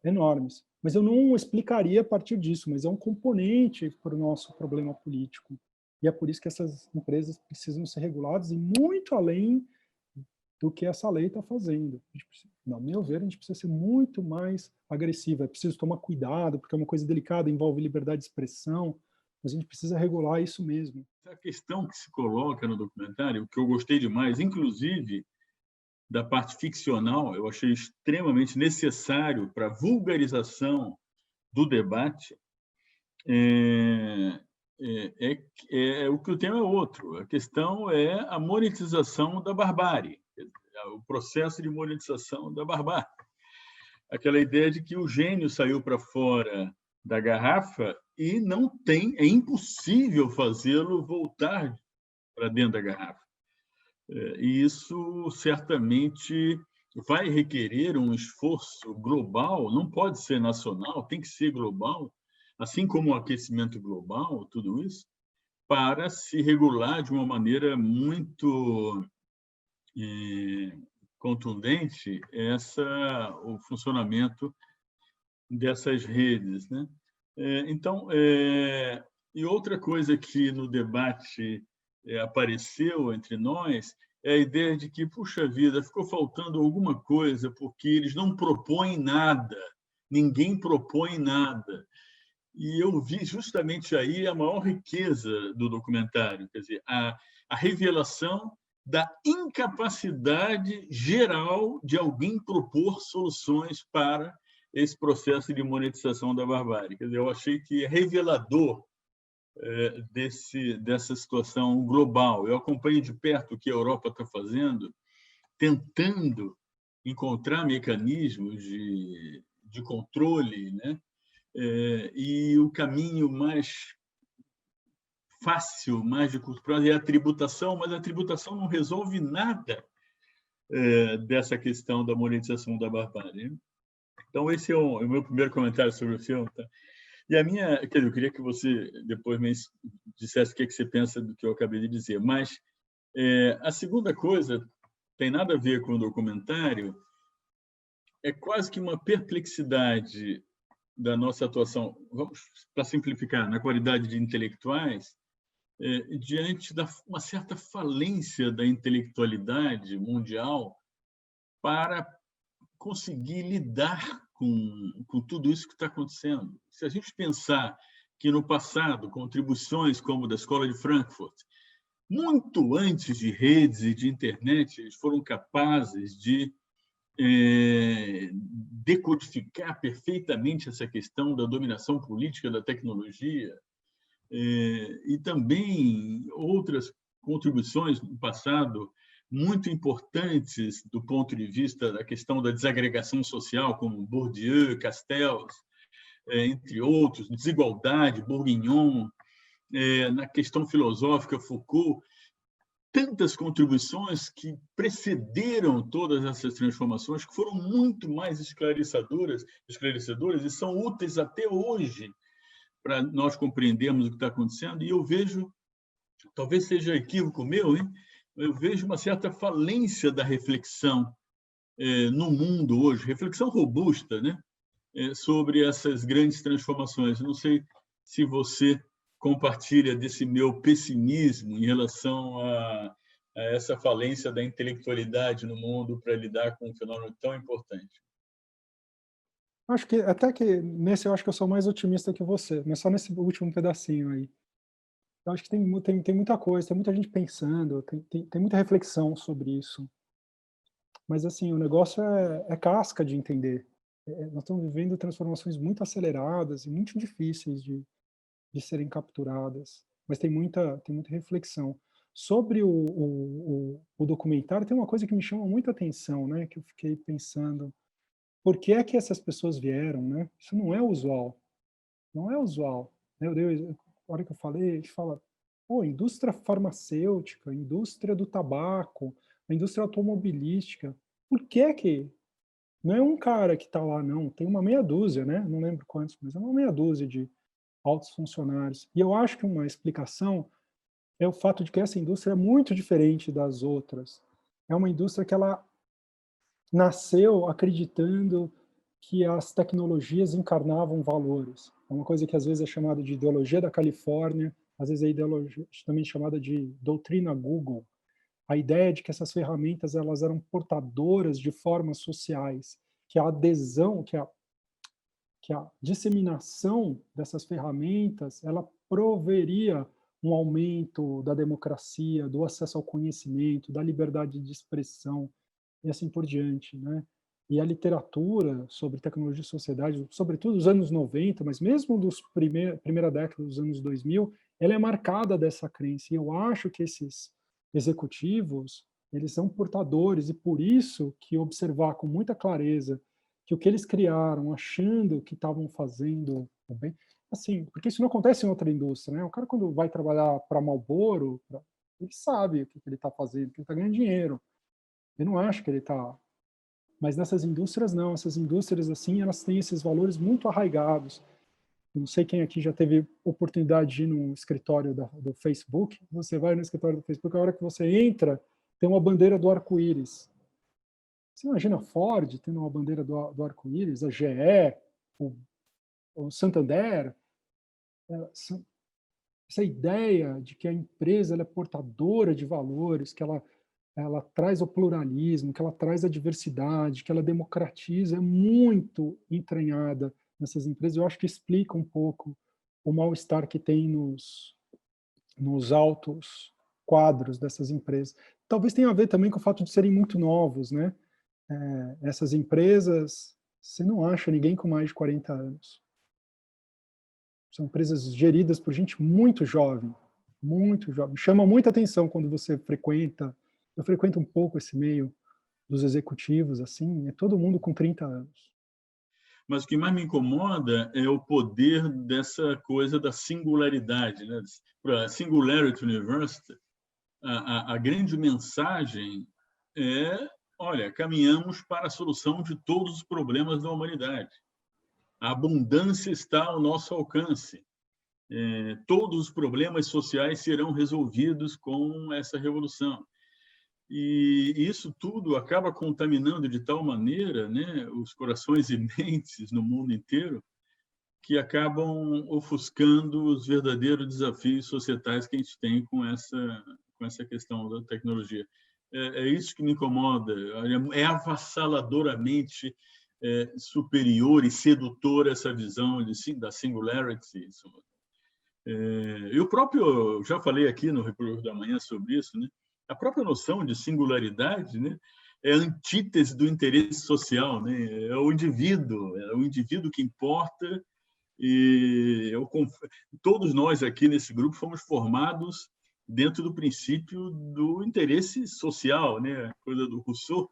enormes. Mas eu não explicaria a partir disso, mas é um componente para o nosso problema político. E é por isso que essas empresas precisam ser reguladas e muito além do que essa lei está fazendo. No meu ver, a gente precisa ser muito mais agressivo, é preciso tomar cuidado, porque é uma coisa delicada, envolve liberdade de expressão, mas a gente precisa regular isso mesmo. A questão que se coloca no documentário, o que eu gostei demais, inclusive da parte ficcional, eu achei extremamente necessário para a vulgarização do debate, o que o tema é outro. A questão é a monetização da barbárie, o processo de monetização da barbárie. Aquela ideia de que o gênio saiu para fora da garrafa e não tem, é impossível fazê-lo voltar para dentro da garrafa. E isso certamente vai requerer um esforço global, não pode ser nacional, tem que ser global, assim como o aquecimento global, tudo isso, para se regular de uma maneira muito contundente o funcionamento dessas redes, né? Então, e outra coisa que no debate apareceu entre nós é a ideia de que, puxa vida, ficou faltando alguma coisa, porque eles não propõem nada, ninguém propõe nada. E eu vi justamente aí a maior riqueza do documentário, quer dizer, a revelação da incapacidade geral de alguém propor soluções para esse processo de monetização da barbárie. Quer dizer, eu achei que é revelador dessa situação global. Eu acompanho de perto o que a Europa está fazendo, tentando encontrar mecanismos de controle, né? E o caminho mais fácil, mais de curto prazo, é a tributação, mas a tributação não resolve nada dessa questão da monetização da barbárie. Então, esse é o meu primeiro comentário sobre o filme. Tá? E a minha, quer dizer, eu queria que você depois me dissesse o que você pensa do que eu acabei de dizer, mas a segunda coisa tem nada a ver com o documentário, é quase que uma perplexidade da nossa atuação, vamos para simplificar, na qualidade de intelectuais, diante de uma certa falência da intelectualidade mundial para conseguir lidar com tudo isso que está acontecendo. Se a gente pensar que, no passado, contribuições como da Escola de Frankfurt, muito antes de redes e de internet, eles foram capazes de decodificar perfeitamente essa questão da dominação política da tecnologia, e também outras contribuições no passado muito importantes do ponto de vista da questão da desagregação social, como Bourdieu, Castells, entre outros, desigualdade, Bourguignon, na questão filosófica, Foucault, tantas contribuições que precederam todas essas transformações, que foram muito mais esclarecedoras e são úteis até hoje para nós compreendermos o que está acontecendo. E eu vejo, talvez seja equívoco meu, hein? Eu vejo uma certa falência da reflexão no mundo hoje, reflexão robusta, né? Sobre essas grandes transformações. Eu não sei se você compartilha desse meu pessimismo em relação a essa falência da intelectualidade no mundo para lidar com um fenômeno tão importante. Acho que até que nesse eu acho que eu sou mais otimista que você, mas só nesse último pedacinho aí. Eu acho que tem muita coisa, tem muita gente pensando, tem muita reflexão sobre isso. Mas assim, o negócio é casca de entender. Nós estamos vivendo transformações muito aceleradas e muito difíceis de serem capturadas. Mas tem muita reflexão. Sobre o documentário, tem uma coisa que me chama muita atenção, né? Que eu fiquei pensando, por que é que essas pessoas vieram, né? Isso não é usual. Não é usual. Meu Deus, a hora que eu falei, a gente fala, pô, indústria farmacêutica, indústria do tabaco, a indústria automobilística. Por que que não é um cara que está lá, não? Tem uma meia dúzia, né? Não lembro quantos, mas é uma meia dúzia de altos funcionários. E eu acho que uma explicação é o fato de que essa indústria é muito diferente das outras. É uma indústria que ela nasceu acreditando que as tecnologias encarnavam valores. É uma coisa que às vezes é chamada de ideologia da Califórnia, às vezes é ideologia também chamada de doutrina Google. A ideia de que essas ferramentas elas eram portadoras de formas sociais, que a adesão, que a disseminação dessas ferramentas, ela proveria um aumento da democracia, do acesso ao conhecimento, da liberdade de expressão e assim por diante, né? E a literatura sobre tecnologia e sociedade, sobretudo dos anos 90, mas mesmo dos primeira década dos anos 2000, ela é marcada dessa crença. E eu acho que esses executivos, eles são portadores, e por isso que observar com muita clareza que o que eles criaram, achando que estavam fazendo o bem, assim, porque isso não acontece em outra indústria, né? O cara, quando vai trabalhar para Marlboro, ele sabe o que ele está fazendo, que ele está ganhando dinheiro. Ele não acha que ele está... Mas nessas indústrias, não. Essas indústrias, assim, elas têm esses valores muito arraigados. Eu não sei quem aqui já teve oportunidade de ir no escritório do Facebook. Você vai no escritório do Facebook, a hora que você entra, tem uma bandeira do arco-íris. Você imagina a Ford tendo uma bandeira do arco-íris, a GE, o Santander, essa ideia de que a empresa ela é portadora de valores, que ela traz o pluralismo, que ela traz a diversidade, que ela democratiza, é muito entranhada nessas empresas. Eu acho que explica um pouco o mal-estar que tem nos altos quadros dessas empresas. Talvez tenha a ver também com o fato de serem muito novos, né? Essas empresas, você não acha ninguém com mais de 40 anos. São empresas geridas por gente muito jovem, muito jovem. Chama muita atenção quando você frequenta. Eu frequento um pouco esse meio dos executivos, assim, é todo mundo com 30 anos. Mas o que mais me incomoda é o poder dessa coisa da singularidade, né? Para a Singularity University, a grande mensagem é: olha, caminhamos para a solução de todos os problemas da humanidade. A abundância está ao nosso alcance. Todos os problemas sociais serão resolvidos com essa revolução. E isso tudo acaba contaminando de tal maneira, né, os corações e mentes no mundo inteiro, que acabam ofuscando os verdadeiros desafios societais que a gente tem com essa questão da tecnologia. É isso que me incomoda. É avassaladoramente superior e sedutora essa visão da singularity. Eu próprio já falei aqui no República da Manhã sobre isso, né? A própria noção de singularidade, né, é a antítese do interesse social, né? É o indivíduo que importa. E todos nós aqui nesse grupo fomos formados dentro do princípio do interesse social, né? A coisa do Rousseau.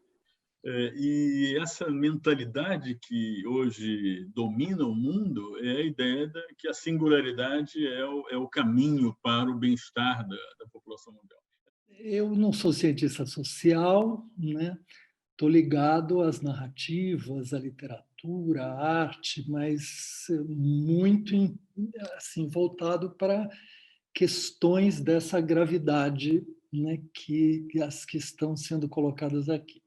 E essa mentalidade que hoje domina o mundo é a ideia de que a singularidade é o caminho para o bem-estar da população mundial. Eu não sou cientista social, né? Estou ligado às narrativas, à literatura, à arte, mas muito assim, voltado para questões dessa gravidade, né, que estão sendo colocadas aqui.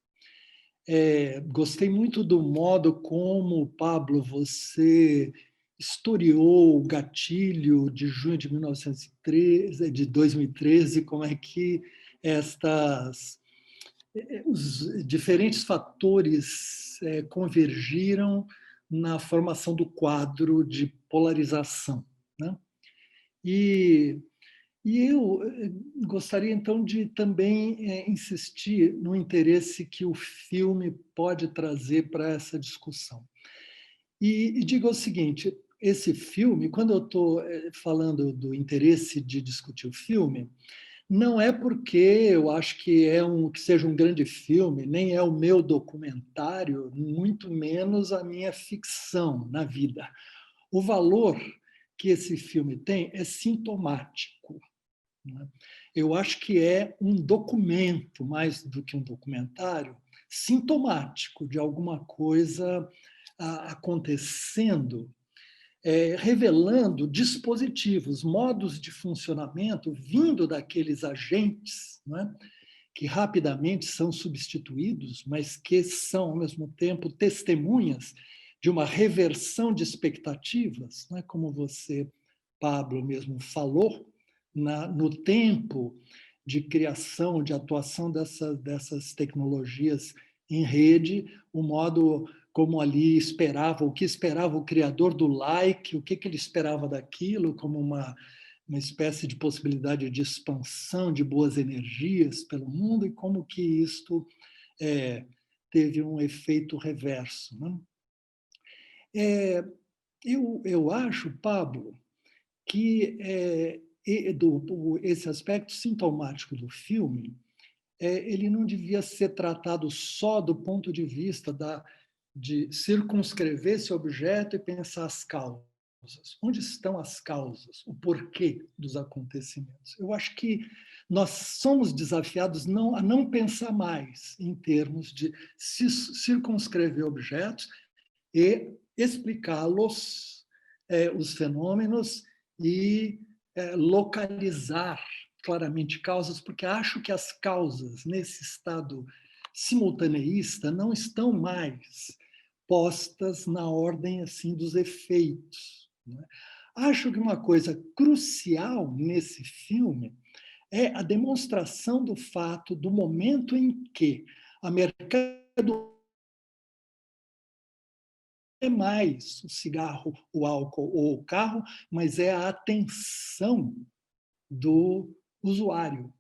Gostei muito do modo como, Pablo, você historiou o gatilho de junho de 1913, de 2013, como é que os diferentes fatores convergiram na formação do quadro de polarização, né? E eu gostaria, então, de também insistir no interesse que o filme pode trazer para essa discussão. E digo o seguinte, esse filme, quando eu estou falando do interesse de discutir o filme, não é porque eu acho que que seja um grande filme, nem é o meu documentário, muito menos a minha ficção na vida. O valor que esse filme tem é sintomático. Eu acho que é um documento, mais do que um documentário, sintomático de alguma coisa acontecendo, revelando dispositivos, modos de funcionamento vindo daqueles agentes, né, que rapidamente são substituídos, mas que são, ao mesmo tempo, testemunhas de uma reversão de expectativas, né, como você, Pablo, mesmo falou, no tempo de criação, de atuação dessas tecnologias em rede, o modo como ali esperava, o que esperava o criador do like, o que ele esperava daquilo, como uma espécie de possibilidade de expansão de boas energias pelo mundo e como que isto teve um efeito reverso, né? Eu acho, Pablo, que esse aspecto sintomático do filme, ele não devia ser tratado só do ponto de vista de circunscrever esse objeto e pensar as causas. Onde estão as causas? O porquê dos acontecimentos? Eu acho que nós somos desafiados a não pensar mais em termos de circunscrever objetos e explicá-los, os fenômenos, e localizar claramente causas, porque acho que as causas, nesse estado simultaneísta, não estão mais postas na ordem assim dos efeitos, né? Acho que uma coisa crucial nesse filme é a demonstração do fato do momento em que a mercado é mais o cigarro, o álcool ou o carro, mas é a atenção do usuário,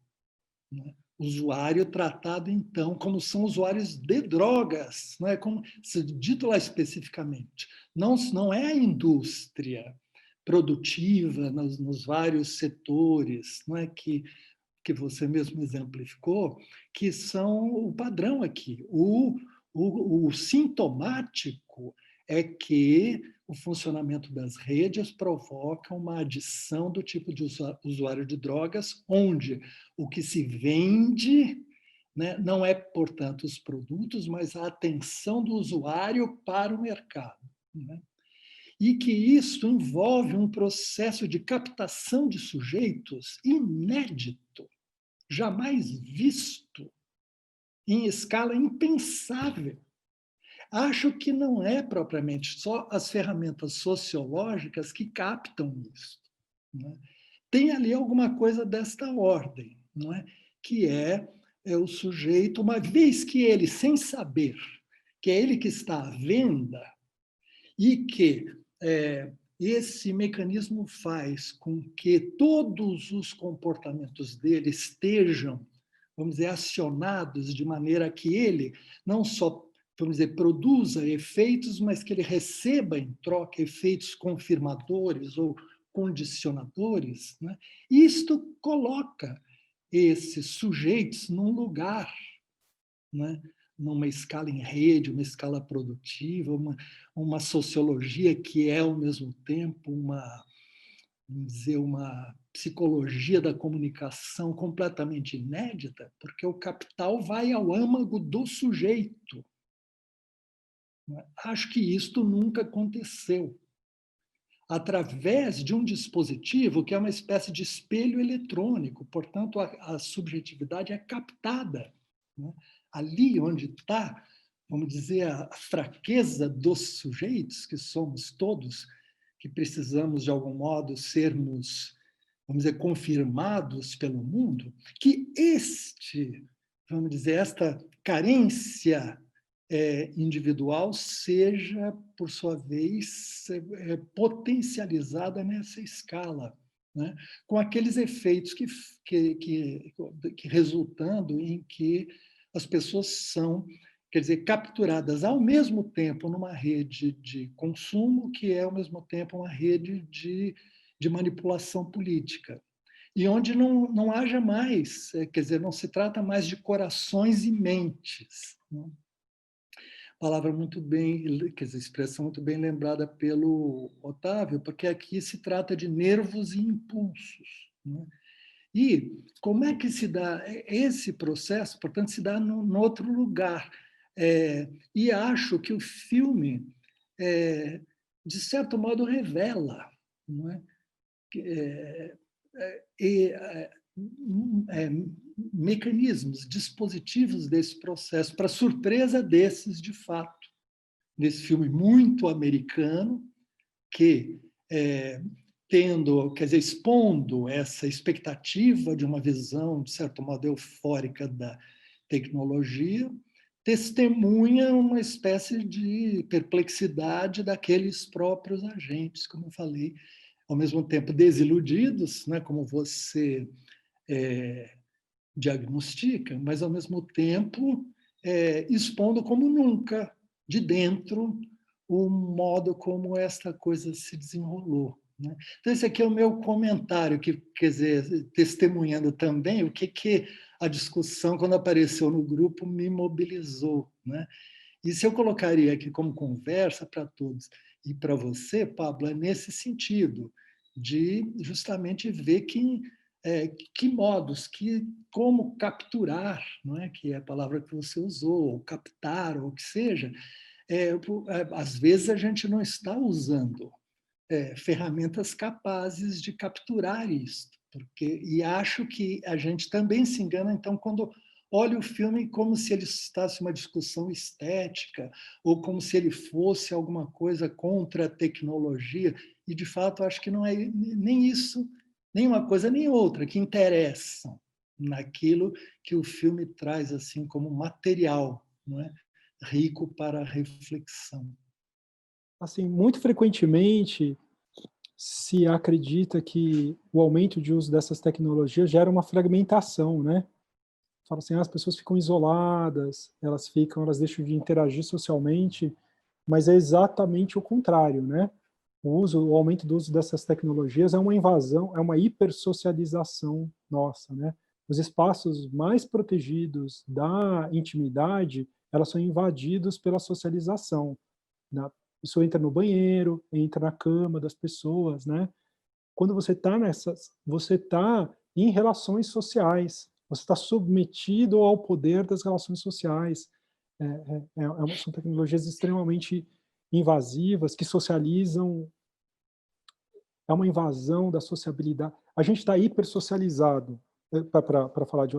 né? Usuário tratado, então, como são usuários de drogas, não é como se dito lá especificamente. Não é a indústria produtiva nos vários setores, não é que você mesmo exemplificou, que são o padrão aqui. O sintomático é que o funcionamento das redes provoca uma adição do tipo de usuário de drogas, onde o que se vende, né, não é, portanto, os produtos, mas a atenção do usuário para o mercado, né? E que isso envolve um processo de captação de sujeitos inédito, jamais visto, em escala impensável. Acho que não é propriamente só as ferramentas sociológicas que captam isso, né? Tem ali alguma coisa desta ordem, não é? Que é o sujeito, uma vez que ele, sem saber que é ele que está à venda e que esse mecanismo faz com que todos os comportamentos dele estejam, vamos dizer, acionados de maneira que ele não só, vamos dizer, produza efeitos, mas que ele receba em troca efeitos confirmadores ou condicionadores, né? Isto coloca esses sujeitos num lugar, né? Numa escala em rede, uma escala produtiva, uma sociologia que é, ao mesmo tempo, vamos dizer, uma psicologia da comunicação completamente inédita, porque o capital vai ao âmago do sujeito. Acho que isto nunca aconteceu. Através de um dispositivo que é uma espécie de espelho eletrônico, portanto, a subjetividade é captada, né? Ali onde está, vamos dizer, a fraqueza dos sujeitos, que somos todos, que precisamos, de algum modo, sermos, vamos dizer, confirmados pelo mundo, que vamos dizer, esta carência individual seja, por sua vez, potencializada nessa escala, né? Com aqueles efeitos que resultando em que as pessoas são, quer dizer, capturadas ao mesmo tempo numa rede de consumo, que é, ao mesmo tempo, uma rede de manipulação política. E onde não haja mais, quer dizer, não se trata mais de corações e mentes, né? Palavra muito bem, quer dizer, expressão muito bem lembrada pelo Otávio, porque aqui se trata de nervos e impulsos, né? E como é que se dá esse processo? Portanto, se dá num outro lugar. E acho que o filme, de certo modo, revela, não é? Mecanismos, dispositivos desse processo, para surpresa desses, de fato, nesse filme muito americano, que quer dizer, expondo essa expectativa de uma visão, de certo modo, eufórica da tecnologia, testemunha uma espécie de perplexidade daqueles próprios agentes, como eu falei, ao mesmo tempo desiludidos, né, como você diagnostica, mas, ao mesmo tempo, expondo como nunca, de dentro, o modo como esta coisa se desenrolou, né? Então, esse aqui é o meu comentário, que, quer dizer, testemunhando também o que a discussão, quando apareceu no grupo, me mobilizou, né? E se eu colocaria aqui como conversa para todos e para você, Pablo, é nesse sentido, de justamente ver que modos, como capturar, não é? Que é a palavra que você usou, ou captar, ou o que seja. Às vezes a gente não está usando ferramentas capazes de capturar isso, e acho que a gente também se engana, então, quando olha o filme como se ele estivesse uma discussão estética, ou como se ele fosse alguma coisa contra a tecnologia, e, de fato, acho que não é nem isso, nem uma coisa nem outra, que interessam naquilo que o filme traz assim como material, não é? Rico para a reflexão. Assim, muito frequentemente se acredita que o aumento de uso dessas tecnologias gera uma fragmentação, né? Fala assim, as pessoas ficam isoladas, elas deixam de interagir socialmente, mas é exatamente o contrário, né? O aumento do uso dessas tecnologias é uma invasão, é uma hipersocialização nossa, né? Os espaços mais protegidos da intimidade, elas são invadidos pela socialização, né? Isso entra no banheiro, entra na cama das pessoas, né? Quando você está em relações sociais, você está submetido ao poder das relações sociais. São tecnologias extremamente invasivas, que socializam, é uma invasão da sociabilidade. A gente está hipersocializado, para falar de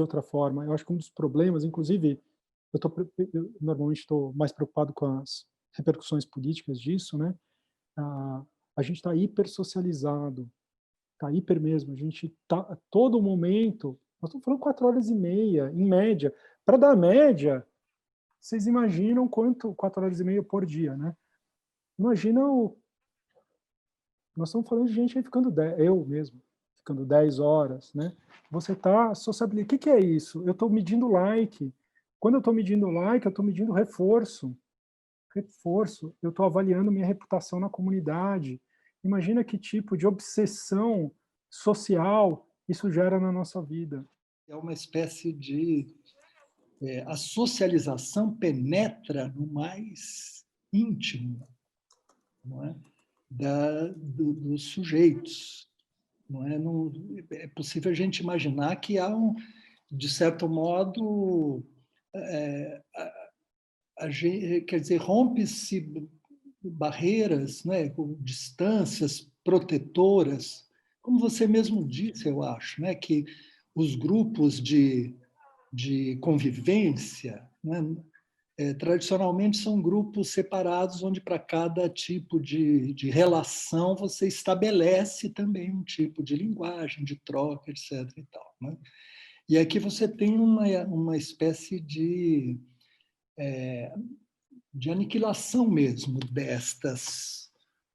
outra forma. Eu acho que um dos problemas, inclusive, eu normalmente estou mais preocupado com as repercussões políticas disso, né? A gente está hipersocializado, está hiper mesmo. A gente está a todo momento. Nós estamos falando 4h30, em média. Para dar média, vocês imaginam quanto 4h30 por dia, né? Imagina nós estamos falando de gente aí ficando eu mesmo, ficando 10 horas, né? Você está sociabilizando. O que é isso? Eu estou medindo like. Quando eu estou medindo like, eu estou medindo reforço. Eu estou avaliando minha reputação na comunidade. Imagina que tipo de obsessão social isso gera na nossa vida. É uma espécie de... a socialização penetra no mais íntimo, não é? Dos sujeitos. Não é? Não, é possível a gente imaginar que há de certo modo, quer dizer, rompe-se barreiras, né, distâncias protetoras, como você mesmo disse, eu acho, né, que os grupos de convivência, né, tradicionalmente são grupos separados, onde para cada tipo de relação você estabelece também um tipo de linguagem, de troca, etc. E tal, né? E aqui você tem uma espécie de aniquilação mesmo destas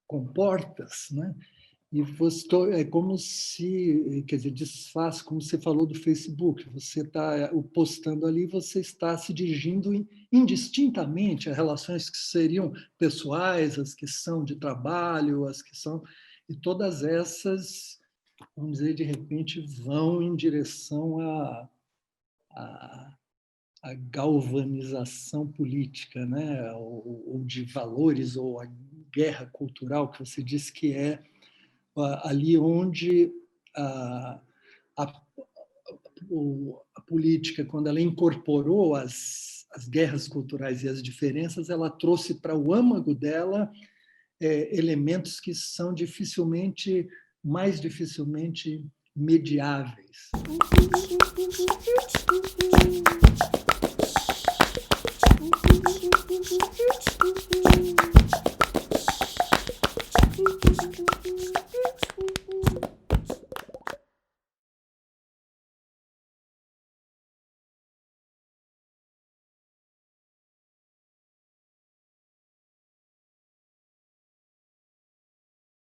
comportas, né? E você, é como se, quer dizer, desfaz, como você falou do Facebook, você está postando ali, você está se dirigindo indistintamente a relações que seriam pessoais, as que são de trabalho, as que são... E todas essas, vamos dizer, de repente, vão em direção a galvanização política, né? ou de valores, ou a guerra cultural, que você disse que é ali onde a política, quando ela incorporou as guerras culturais e as diferenças, ela trouxe para o âmago dela elementos que são mais dificilmente mediáveis.